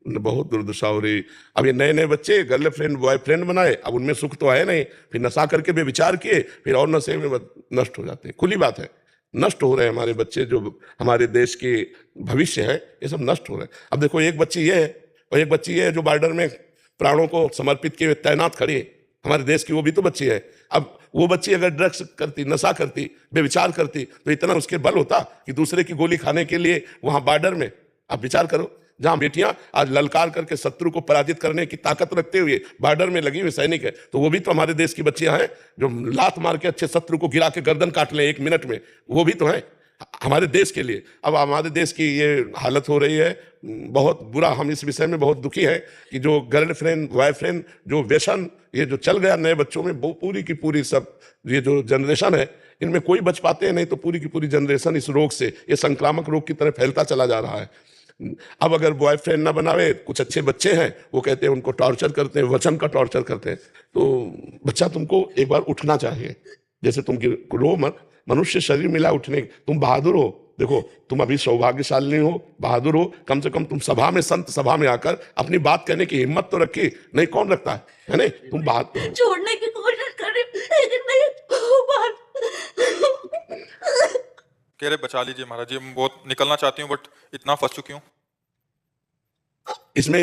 बहुत दुर्दशा हो रही। अब ये नए-नए बच्चे गर्लफ्रेंड, बॉयफ्रेंड बनाए, अब उनमें सुख तो है नहीं, फिर नशा करके बेविचार किए, फिर और नशे में नष्ट हो जाते हैं। खुली बात है, नष्ट हो रहे हैं हमारे बच्चे, जो हमारे देश के भविष्य है, ये सब नष्ट हो रहे हैं। अब देखो एक बच्ची ये है और एक बच्ची ये है जो बॉर्डर में प्राणों को समर्पित किए तैनात खड़ी है, हमारे देश की, वो भी तो बच्ची है। अब वो बच्ची अगर ड्रग्स करती, नशा करती, बेविचार करती, तो इतना उसके बल होता कि दूसरे की गोली खाने के लिए वहां बॉर्डर में, आप विचार करो, जहां बेटियां आज ललकार करके शत्रु को पराजित करने की ताकत रखते हुए बॉर्डर में लगी हुई सैनिक है, तो वो भी तो हमारे देश की बच्चियां हैं जो लात मार के अच्छे शत्रु को गिरा के गर्दन काट लें 1 मिनट में, वो भी तो हैं हमारे देश के लिए। अब हमारे देश की ये हालत हो रही है, बहुत बुरा। हम इस विषय में बहुत दुखी है कि जो गर्लफ्रेंड, बॉयफ्रेंड, जो व्यसन ये जो चल गया नए बच्चों में, वो पूरी की पूरी सब ये जो जनरेशन है, इनमें कोई बच पाते हैं नहीं, तो पूरी की पूरी जनरेशन इस रोग से, ये संक्रामक रोग की तरफ फैलता चला जा रहा है। अब अगर बॉयफ्रेंड ना बनावे, कुछ अच्छे बच्चे हैं, वो कहते हैं उनको टॉर्चर करते हैं, वचन का टॉर्चर करते हैं, तो बच्चा तुमको एक बार उठना चाहिए। जैसे तुम रो मत, मनुष्य शरीर मिला उठने, तुम बहादुर हो, देखो तुम अभी सौभाग्यशाली हो, बहादुर हो, कम से कम तुम सभा में, संत सभा में आकर अपनी बात कहने की हिम्मत तो रखी, नहीं कौन रखता है नहीं? तुम बात छोड़ने की कोशिश करी लेकिन नहीं हो पा कह रहे बचा लीजिए महाराज जी, मैं बहुत निकलना चाहती हूँ बट इतना फंस चुकी हूँ इसमें